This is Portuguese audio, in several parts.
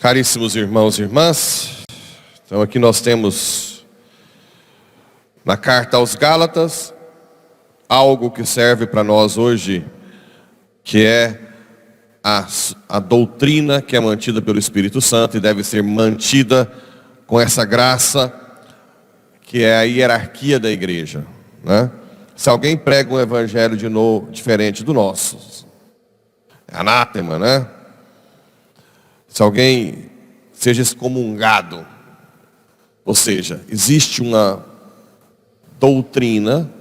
Caríssimos irmãos e irmãs, então aqui nós temos na carta aos Gálatas algo que serve para nós hoje, que é a doutrina que é mantida pelo Espírito Santo e deve ser mantida com essa graça que é a hierarquia da igreja, né? Se alguém prega um evangelho de novo, diferente do nosso, é anátema, né? Se alguém seja excomungado, ou seja, existe uma doutrina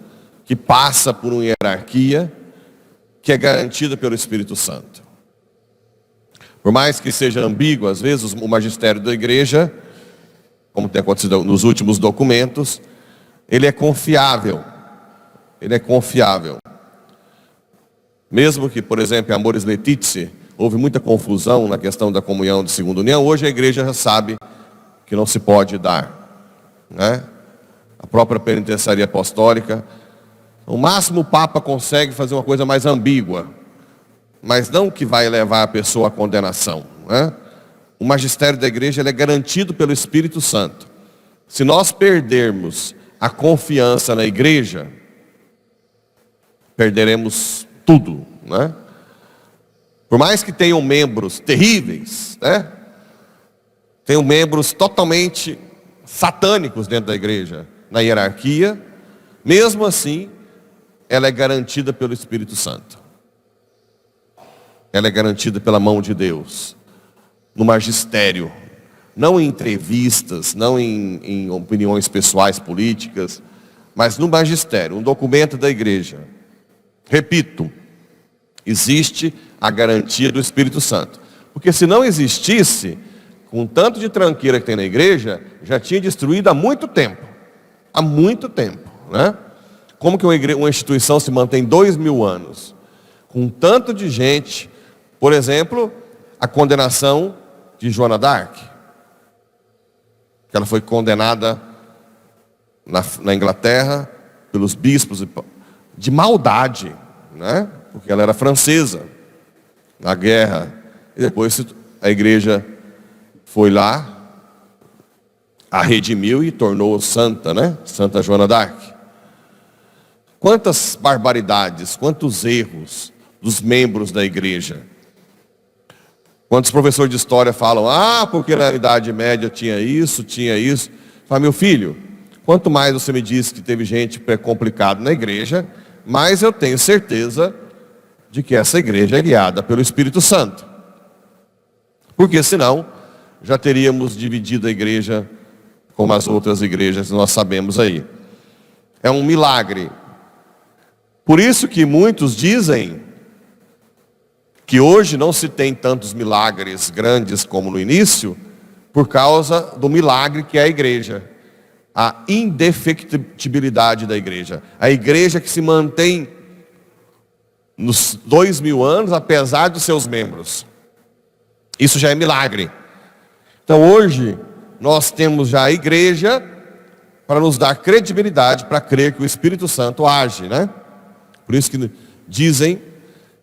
que passa por uma hierarquia que é garantida pelo Espírito Santo. Por mais que seja ambíguo, às vezes o magistério da igreja, como tem acontecido nos últimos documentos, ele é confiável. Ele é confiável. Mesmo que, por exemplo, em Amoris Laetitia, houve muita confusão na questão da comunhão de segunda união, hoje a igreja já sabe que não se pode dar, né? A própria penitenciaria apostólica, o máximo o Papa consegue fazer uma coisa mais ambígua, mas não que vai levar a pessoa à condenação, né? O magistério da igreja ele é garantido pelo Espírito Santo. Se nós perdermos a confiança na igreja, perderemos tudo, né? Por mais que tenham membros terríveis, né? Tenham membros totalmente satânicos dentro da igreja, na hierarquia, mesmo assim, ela é garantida pelo Espírito Santo. Ela é garantida pela mão de Deus, no magistério, não em entrevistas, não em opiniões pessoais políticas, mas no magistério, um documento da igreja. Repito, existe a garantia do Espírito Santo. Porque se não existisse, com o tanto de tranqueira que tem na igreja, já tinha destruído há muito tempo. Há muito tempo, né? Como que uma instituição se mantém 2000 anos? Com tanto de gente, por exemplo, a condenação de Joana d'Arc. Que ela foi condenada na Inglaterra pelos bispos de maldade, né? Porque ela era francesa, na guerra, e depois a igreja foi lá, a redimiu e tornou santa, né? Santa Joana d'Arc. Quantas barbaridades, quantos erros dos membros da igreja. Quantos professores de história falam, porque na Idade Média tinha isso. Fala, meu filho, quanto mais você me diz que teve gente complicada na igreja, mais eu tenho certeza de que essa igreja é guiada pelo Espírito Santo. Porque senão, já teríamos dividido a igreja como as outras igrejas, nós sabemos aí. É um milagre. Por isso que muitos dizem que hoje não se tem tantos milagres grandes como no início, por causa do milagre que é a igreja. A indefectibilidade da igreja. A igreja que se mantém nos 2000 anos, apesar dos seus membros. Isso já é milagre. Então hoje, nós temos já a igreja para nos dar credibilidade, para crer que o Espírito Santo age, né? Por isso que dizem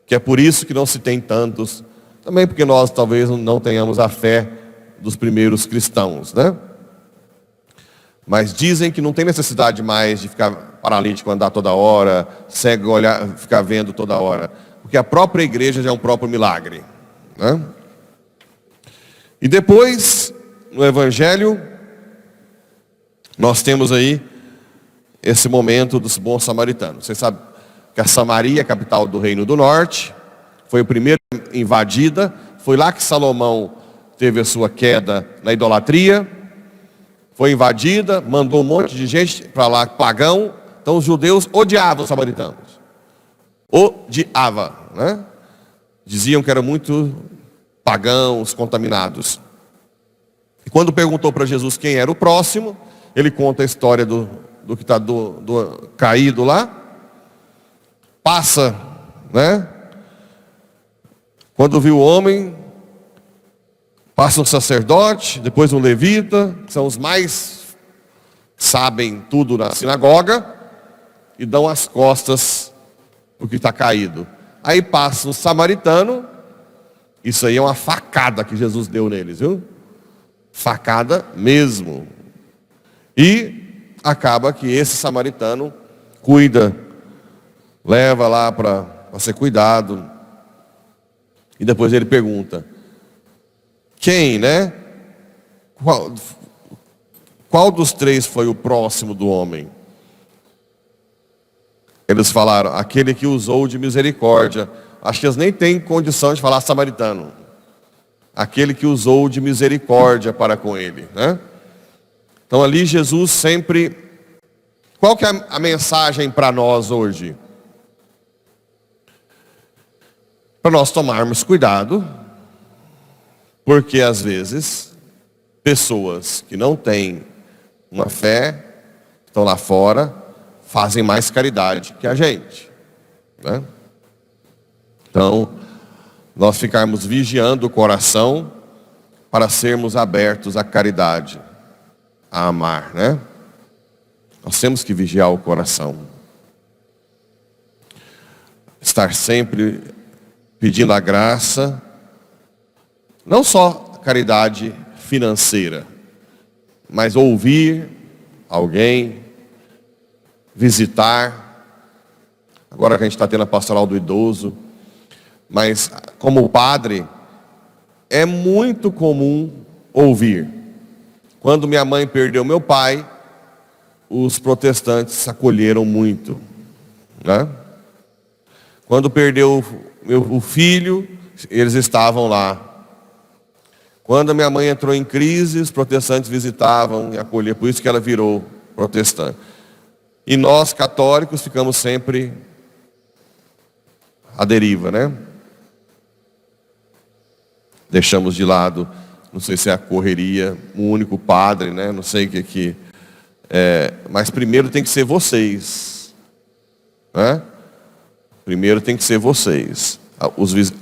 que é por isso que não se tem tantos, também porque nós talvez não tenhamos a fé dos primeiros cristãos, né? Mas dizem que não tem necessidade mais de ficar paralítico, andar toda hora, cego, olhar, ficar vendo toda hora. Porque a própria igreja já é um próprio milagre, né? E depois, no Evangelho, nós temos aí esse momento dos bons samaritanos. Vocês sabem que a Samaria, capital do Reino do Norte, foi a primeira invadida. Foi lá que Salomão teve a sua queda na idolatria. Foi invadida, mandou um monte de gente para lá, pagão. Então os judeus odiavam os samaritanos. Odiavam, né? Diziam que eram muito pagãos, contaminados. E quando perguntou para Jesus quem era o próximo, ele conta a história do que está do caído lá. Passa, né? Quando viu o homem, Passa um sacerdote, depois um levita, que são os mais sabem tudo na sinagoga, e dão as costas porque está caído. Aí passa um samaritano, isso aí é uma facada que Jesus deu neles, viu? Facada mesmo. E acaba que esse samaritano cuida, leva lá para ser cuidado. E depois ele pergunta: quem, né? Qual dos três foi o próximo do homem? Eles falaram: aquele que usou de misericórdia. Acho que eles nem têm condição de falar samaritano. Aquele que usou de misericórdia para com ele, né? Então ali Jesus sempre... Qual que é a mensagem para nós hoje? Para nós tomarmos cuidado, porque às vezes pessoas que não têm uma fé, estão lá fora, fazem mais caridade que a gente, né? Então, nós ficarmos vigiando o coração para sermos abertos à caridade, a amar, né? Nós temos que vigiar o coração. Estar sempre pedindo a graça, não só caridade financeira, mas ouvir alguém, visitar. Agora que a gente está tendo a pastoral do idoso, mas como padre, é muito comum ouvir. Quando minha mãe perdeu meu pai, os protestantes acolheram muito, né? Quando perdeu o filho, eles estavam lá. Quando a minha mãe entrou em crise, os protestantes visitavam e acolhiam, por isso que ela virou protestante. E nós, católicos, ficamos sempre à deriva, né? Deixamos de lado, não sei se é a correria, o único padre, né? Não sei o que é, mas primeiro tem que ser vocês, né? Primeiro tem que ser vocês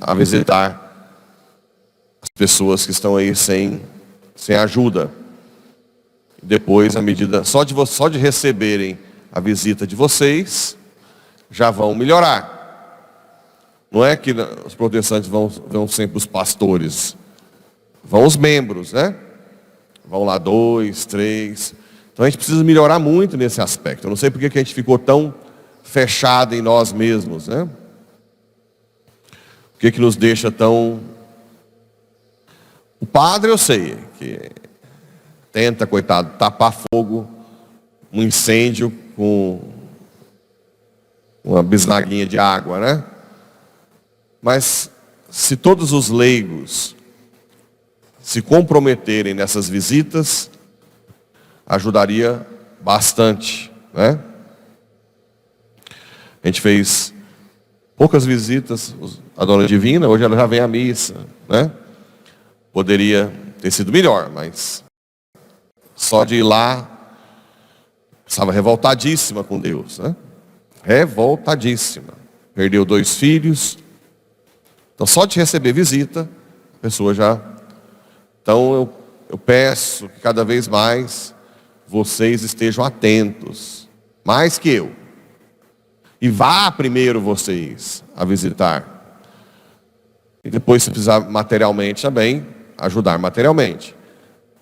a visitar as pessoas que estão aí sem ajuda. Depois, à medida só de receberem a visita de vocês, já vão melhorar. Não é que os protestantes vão sempre os pastores, vão os membros, né? Vão lá 2, 3. Então a gente precisa melhorar muito nesse aspecto. Eu não sei porque que a gente ficou tão fechado em nós mesmos, né? O que nos deixa tão... O padre eu sei que tenta, coitado, tapar fogo, um incêndio com uma bisnaguinha de água, né? Mas se todos os leigos se comprometerem nessas visitas, ajudaria bastante, né? A gente fez poucas visitas, a Dona Divina, hoje ela já vem à missa, né? Poderia ter sido melhor, mas só de ir lá, estava revoltadíssima com Deus, né? Revoltadíssima. Perdeu 2 filhos. Então só de receber visita, a pessoa já... Então eu peço que cada vez mais vocês estejam atentos, mais que eu. E vá primeiro vocês a visitar. E depois, se precisar materialmente também, ajudar materialmente.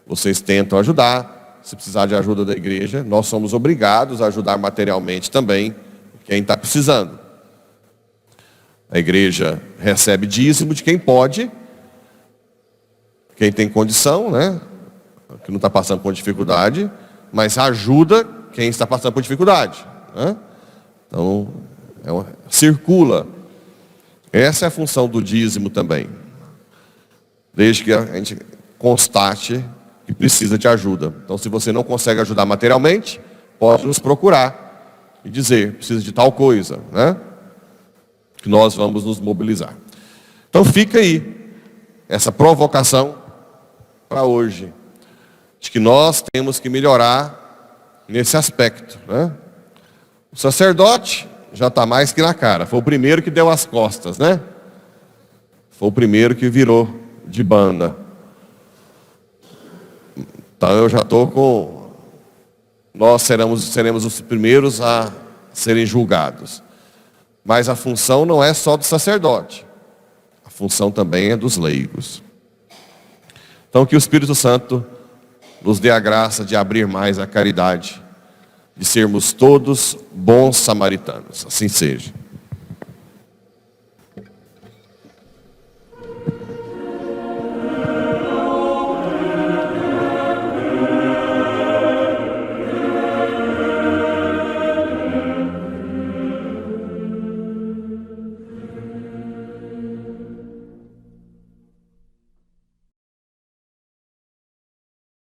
Vocês tentam ajudar. Se precisar de ajuda da igreja, nós somos obrigados a ajudar materialmente também quem está precisando. A igreja recebe dízimo de quem pode, quem tem condição, né? Que não está passando por dificuldade, mas ajuda quem está passando por dificuldade, né? Então, circula. Essa é a função do dízimo também. Desde que a gente constate que precisa de ajuda. Então, se você não consegue ajudar materialmente, pode nos procurar e dizer, precisa de tal coisa, né? Que nós vamos nos mobilizar. Então fica aí essa provocação para hoje, de que nós temos que melhorar nesse aspecto, né? O sacerdote já está mais que na cara, foi o primeiro que deu as costas, né? Foi o primeiro que virou de banda. Então eu já estou com... Nós seremos os primeiros a serem julgados. Mas a função não é só do sacerdote. A função também é dos leigos. Então que o Espírito Santo nos dê a graça de abrir mais a caridade, de sermos todos bons samaritanos. Assim seja.